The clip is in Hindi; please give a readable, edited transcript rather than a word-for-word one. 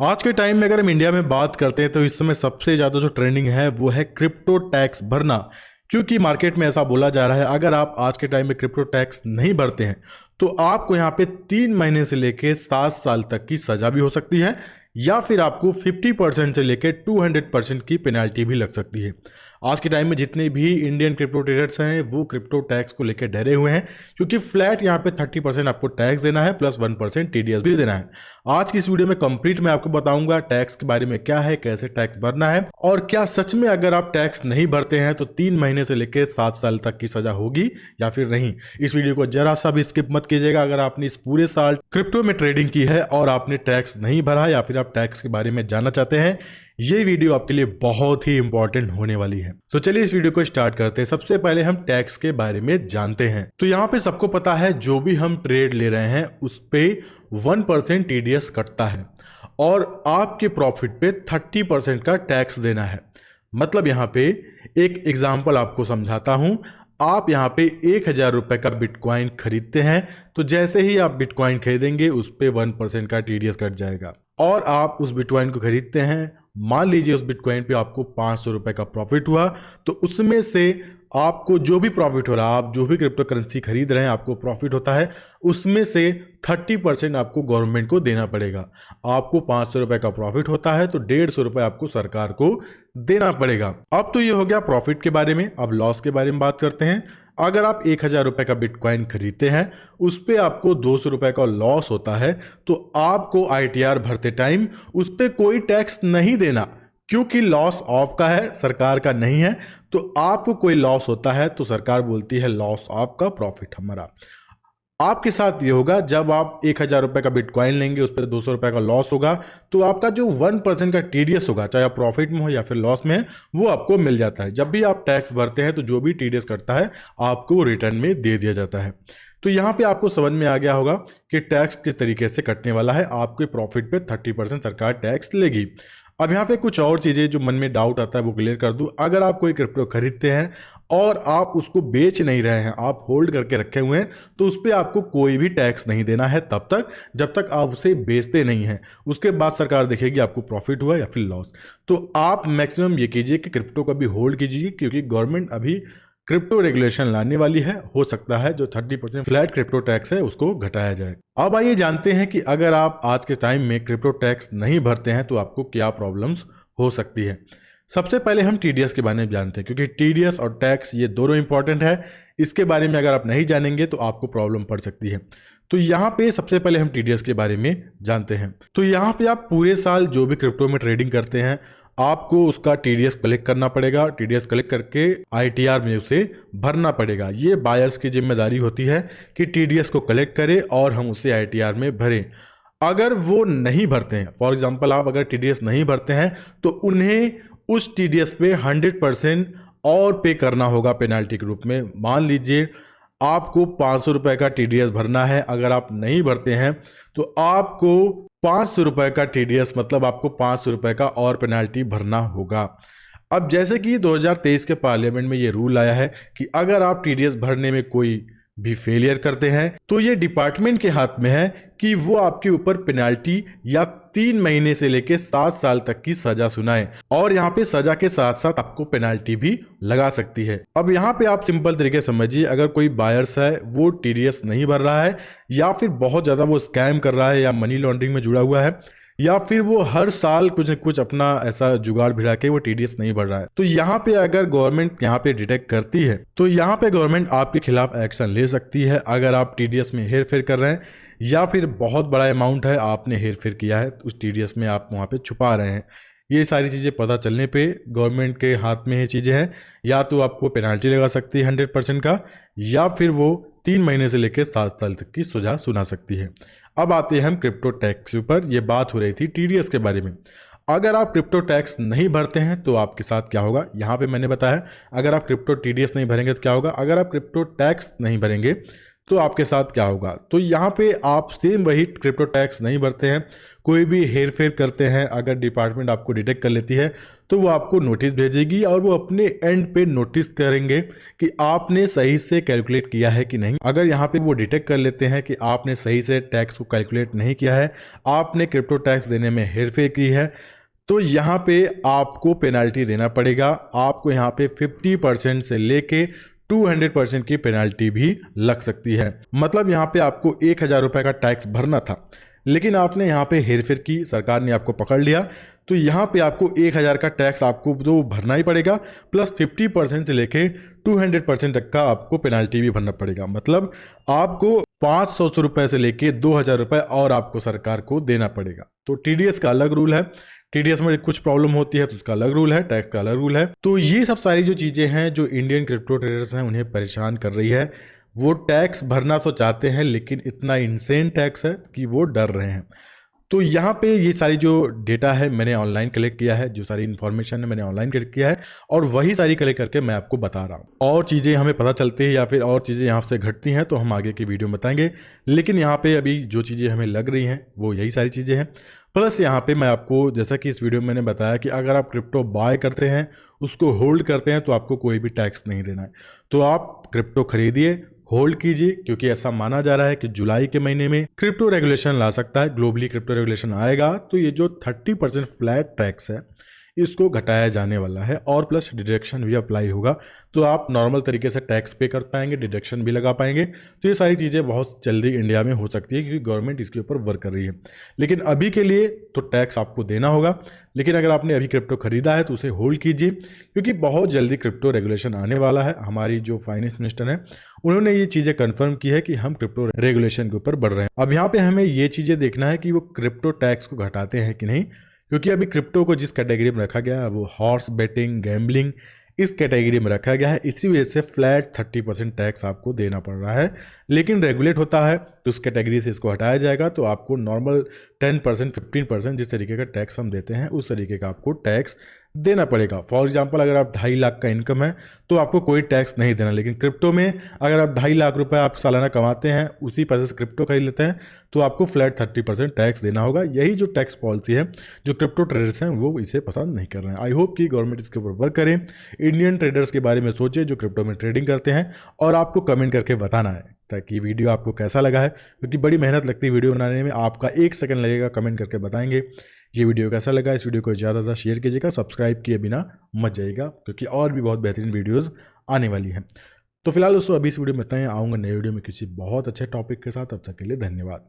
आज के टाइम में अगर हम इंडिया में बात करते हैं तो इस समय सबसे ज़्यादा जो ट्रेंडिंग है वो है क्रिप्टो टैक्स भरना। क्योंकि मार्केट में ऐसा बोला जा रहा है अगर आप आज के टाइम में क्रिप्टो टैक्स नहीं भरते हैं तो आपको यहाँ पे 3 महीने से लेके 7 साल तक की सजा भी हो सकती है या फिर आपको 50% से लेके 200% की पेनाल्टी भी लग सकती है। आज के टाइम में जितने भी इंडियन क्रिप्टो ट्रेडर्स हैं वो क्रिप्टो टैक्स को लेकर डरे हुए हैं क्योंकि फ्लैट यहाँ पे 30% आपको टैक्स देना है प्लस 1% टीडीएस भी देना है। आज की इस वीडियो में कंप्लीट मैं आपको बताऊंगा टैक्स के बारे में क्या है, कैसे टैक्स भरना है और क्या सच में अगर आप टैक्स नहीं भरते हैं तो 3 महीने से लेकर 7 साल तक की सजा होगी या फिर नहीं। इस वीडियो को जरा सा भी स्किप मत कीजिएगा। अगर आपने इस पूरे साल क्रिप्टो में ट्रेडिंग की है और आपने टैक्स नहीं भरा या फिर आप टैक्स के बारे में जानना चाहते हैं, ये वीडियो आपके लिए बहुत ही इंपॉर्टेंट होने वाली है। तो चलिए इस वीडियो को स्टार्ट करते हैं। सबसे पहले हम टैक्स के बारे में जानते हैं। तो यहाँ पे सबको पता है जो भी हम ट्रेड ले रहे हैं उस पे 1% टीडीएस कटता है और आपके प्रॉफिट पे 30% का टैक्स देना है। मतलब यहाँ पे एक एग्जाम्पल आपको समझाता हूँ। आप यहाँ पे 1,000 रुपये का बिटकॉइन खरीदते हैं तो जैसे ही आप बिटकॉइन खरीदेंगे उस पे 1% का टीडीएस कट जाएगा और आप उस बिटकॉइन को खरीदते हैं। मान लीजिए उस बिटकॉइन पे आपको 500 रुपये का प्रॉफिट हुआ तो उसमें से आपको जो भी प्रॉफिट हो रहा है, आप जो भी क्रिप्टो करेंसी खरीद रहे हैं आपको प्रॉफिट होता है, उसमें से 30% आपको गवर्नमेंट को देना पड़ेगा। आपको 500 रुपये का प्रॉफिट होता है तो 150 रुपये आपको सरकार को देना पड़ेगा। अब तो ये हो गया प्रॉफिट के बारे में। अब लॉस के बारे में बात करते हैं। अगर आप 1,000 रुपये का बिटकॉइन खरीदते हैं उस पर आपको 200 रुपये का लॉस होता है तो आपको आईटीआर भरते टाइम उस पर कोई टैक्स नहीं देना क्योंकि लॉस आपका है, सरकार का नहीं है। तो आपको कोई लॉस होता है तो सरकार बोलती है लॉस आपका, प्रॉफिट हमारा। आपके साथ ये होगा जब आप 1,000 रुपये का बिटकॉइन लेंगे उस पर 200 रुपये का लॉस होगा तो आपका जो 1% का टीडीएस होगा, चाहे आप प्रॉफिट में हो या फिर लॉस में है, वो आपको मिल जाता है। जब भी आप टैक्स भरते हैं तो जो भी टीडीएस कटता है आपको रिटर्न में दे दिया जाता है। तो यहाँ पे आपको समझ में आ गया होगा कि टैक्स किस तरीके से कटने वाला है। आपके प्रॉफिट पे 30% सरकार टैक्स लेगी। अब यहाँ पे कुछ और चीज़ें जो मन में डाउट आता है वो क्लियर कर दूँ। अगर आप कोई क्रिप्टो खरीदते हैं और आप उसको बेच नहीं रहे हैं, आप होल्ड करके रखे हुए हैं, तो उस पर आपको कोई भी टैक्स नहीं देना है तब तक जब तक आप उसे बेचते नहीं हैं। उसके बाद सरकार देखेगी आपको प्रॉफिट हुआ या फिर लॉस। तो आप मैक्सिमम ये कीजिए कि क्रिप्टो को भी होल्ड कीजिए क्योंकि गवर्नमेंट अभी क्रिप्टो रेगुलेशन लाने वाली है। हो सकता है जो 30% फ्लैट क्रिप्टो टैक्स है उसको घटाया जाए। अब आइए जानते हैं कि अगर आप आज के टाइम में क्रिप्टो टैक्स नहीं भरते हैं तो आपको क्या प्रॉब्लम्स हो सकती है। सबसे पहले हम टीडीएस के बारे में जानते हैं क्योंकि टीडीएस और टैक्स ये दोनों इंपॉर्टेंट है। इसके बारे में अगर आप नहीं जानेंगे तो आपको प्रॉब्लम पड़ सकती है। तो यहाँ पे सबसे पहले हम टीडीएस के बारे में जानते हैं। तो यहाँ पे आप पूरे साल जो भी क्रिप्टो में ट्रेडिंग करते हैं आपको उसका टीडीएस कलेक्ट करना पड़ेगा। टीडीएस कलेक्ट करके आईटीआर में उसे भरना पड़ेगा। ये बायर्स की जिम्मेदारी होती है कि टीडीएस को कलेक्ट करें और हम उसे आईटीआर में भरें। अगर वो नहीं भरते हैं, फॉर एग्जांपल आप अगर टीडीएस नहीं भरते हैं तो उन्हें उस टीडीएस पे 100% और पे करना होगा पेनाल्टी के रूप में। मान लीजिए आपको 500 रुपये का टीडीएस भरना है, अगर आप नहीं भरते हैं तो आपको 500 रुपये का टीडीएस मतलब आपको 500 रुपये का और पेनाल्टी भरना होगा। अब जैसे कि 2023 के पार्लियामेंट में ये रूल आया है कि अगर आप टीडीएस भरने में कोई भी फेलियर करते हैं तो ये डिपार्टमेंट के हाथ में है कि वो आपके ऊपर पेनाल्टी या 3 महीने से लेकर 7 साल तक की सजा सुनाए और यहाँ पे सजा के साथ साथ आपको पेनाल्टी भी लगा सकती है। अब यहाँ पे आप सिंपल तरीके समझिए, अगर कोई बायर्स है वो टीडीएस नहीं भर रहा है या फिर बहुत ज़्यादा वो स्कैम कर रहा है या मनी लॉन्ड्रिंग में जुड़ा हुआ है या फिर वो हर साल कुछ न कुछ अपना ऐसा जुगाड़ भिड़ा के वो टीडीएस नहीं भर रहा है, तो यहाँ पे अगर गवर्नमेंट यहाँ पे डिटेक्ट करती है तो यहाँ पे गवर्नमेंट आपके खिलाफ एक्शन ले सकती है। अगर आप टीडीएस में हेर फेर कर रहे हैं या फिर बहुत बड़ा अमाउंट है आपने हेर फेर किया है उस टीडीएस में, आप वहाँ पे छुपा रहे हैं, ये सारी चीज़ें पता चलने पे गवर्नमेंट के हाथ में ये चीज़ें हैं। या तो आपको पेनाल्टी लगा सकती है 100% का या फिर वो 3 महीने से लेकर 7 साल तक की सजा सुना सकती है। अब आते हैं हम क्रिप्टो टैक्स के ऊपर। ये बात हो रही थी टीडीएस के बारे में। अगर आप क्रिप्टो टैक्स नहीं भरते हैं तो आपके साथ क्या होगा, यहाँ पे मैंने बताया। अगर आप क्रिप्टो टीडीएस नहीं भरेंगे तो क्या होगा, अगर आप क्रिप्टो टैक्स नहीं भरेंगे तो आपके साथ क्या होगा। तो यहाँ पे आप सेम वही क्रिप्टो टैक्स नहीं भरते हैं, कोई भी हेर फेर करते हैं, अगर डिपार्टमेंट आपको डिटेक्ट कर लेती है तो वो आपको नोटिस भेजेगी और वो अपने एंड पे नोटिस करेंगे कि आपने सही से कैलकुलेट किया है कि नहीं। अगर यहाँ पे वो डिटेक्ट कर लेते हैं कि आपने सही से टैक्स को कैलकुलेट नहीं किया है, आपने क्रिप्टो टैक्स देने में हेरफेर की है, तो यहाँ पे आपको पेनाल्टी देना पड़ेगा। आपको यहाँ पे 50% से लेके 200% की पेनाल्टी भी लग सकती है। मतलब यहाँ पे आपको 1,000 रुपये का टैक्स भरना था, लेकिन आपने यहाँ पे हेरफेर की, सरकार ने आपको पकड़ लिया, तो यहाँ पे आपको 1,000 का टैक्स आपको तो भरना ही पड़ेगा, प्लस 50% से लेके 200% तक का आपको पेनाल्टी भी भरना पड़ेगा। मतलब आपको 500 रुपये से लेके 2,000 रुपये और आपको सरकार को देना पड़ेगा। तो टीडीएस का अलग रूल है, टीडीएस में कुछ प्रॉब्लम होती है तो उसका अलग रूल है, टैक्स का अलग रूल है। तो ये सब सारी जो चीज़ें हैं जो इंडियन क्रिप्टो ट्रेडर्स हैं उन्हें परेशान कर रही है। वो टैक्स भरना तो चाहते हैं लेकिन इतना इनसेन टैक्स है कि वो डर रहे हैं। तो यहाँ पे ये सारी जो डेटा है मैंने ऑनलाइन कलेक्ट किया है, जो सारी इन्फॉर्मेशन है मैंने ऑनलाइन कलेक्ट किया है और वही सारी कलेक्ट करके मैं आपको बता रहा हूँ। और चीज़ें हमें पता चलती है या फिर और चीज़ें यहाँ से घटती हैं तो हम आगे की वीडियो में बताएंगे, लेकिन यहाँ पे अभी जो चीज़ें हमें लग रही हैं वो यही सारी चीज़ें हैं। प्लस यहाँ पे मैं आपको, जैसा कि इस वीडियो में मैंने बताया कि अगर आप क्रिप्टो बाय करते हैं, उसको होल्ड करते हैं, तो आपको कोई भी टैक्स नहीं देना है। तो आप क्रिप्टो खरीदिए, होल्ड कीजिए, क्योंकि ऐसा माना जा रहा है कि जुलाई के महीने में क्रिप्टो रेगुलेशन ला सकता है, ग्लोबली क्रिप्टो रेगुलेशन आएगा, तो ये जो 30% फ्लैट टैक्स है इसको घटाया जाने वाला है और प्लस डिडक्शन भी अप्लाई होगा। तो आप नॉर्मल तरीके से टैक्स पे कर पाएंगे, डिडक्शन भी लगा पाएंगे। तो ये सारी चीज़ें बहुत जल्दी इंडिया में हो सकती है, क्योंकि गवर्नमेंट इसके ऊपर वर्क कर रही है। लेकिन अभी के लिए तो टैक्स आपको देना होगा, लेकिन अगर आपने अभी क्रिप्टो खरीदा है तो उसे होल्ड कीजिए, क्योंकि बहुत जल्दी क्रिप्टो रेगुलेशन आने वाला है। हमारी जो फाइनेंस मिनिस्टर हैं उन्होंने ये चीज़ें कंफर्म की है कि हम क्रिप्टो रेगुलेशन के ऊपर बढ़ रहे हैं। अब यहाँ पे हमें ये चीज़ें देखना है कि वो क्रिप्टो टैक्स को घटाते हैं कि नहीं, क्योंकि अभी क्रिप्टो को जिस कैटेगरी में रखा गया है वो हॉर्स बेटिंग, गैम्बलिंग, इस कैटेगरी में रखा गया है। इसी वजह से फ्लैट 30% टैक्स आपको देना पड़ रहा है। लेकिन रेगुलेट होता है तो उस कैटेगरी से इसको हटाया जाएगा, तो आपको नॉर्मल 10%, 15% जिस तरीके का टैक्स हम देते हैं उस तरीके का आपको टैक्स देना पड़ेगा। फॉर एग्जांपल अगर आप 2.5 लाख का इनकम है तो आपको कोई टैक्स नहीं देना, लेकिन क्रिप्टो में अगर आप 2.5 लाख रुपए आप सालाना कमाते हैं, उसी पैसे से क्रिप्टो खरीद लेते हैं, तो आपको फ्लैट 30% टैक्स देना होगा। यही जो टैक्स पॉलिसी है जो क्रिप्टो ट्रेडर्स हैं वो इसे पसंद नहीं कर रहे हैं। आई होप कि गवर्नमेंट इसके ऊपर वर्क करें, इंडियन ट्रेडर्स के बारे में सोचे जो क्रिप्टो में ट्रेडिंग करते हैं, और आपको कमेंट करके बताना है ताकि वीडियो आपको कैसा लगा है, क्योंकि बड़ी मेहनत लगती है वीडियो बनाने में। आपका 1 सेकंड लगेगा, कमेंट करके बताएंगे ये वीडियो कैसा लगा। इस वीडियो को ज़्यादा शेयर कीजिएगा, सब्सक्राइब किए बिना मत जाइएगा, क्योंकि और भी बहुत बेहतरीन वीडियोज़ आने वाली हैं। तो फिलहाल दोस्तों अभी इस वीडियो में इतना ही, आऊँगा नए वीडियो में किसी बहुत अच्छे टॉपिक के साथ। तब तक के लिए धन्यवाद।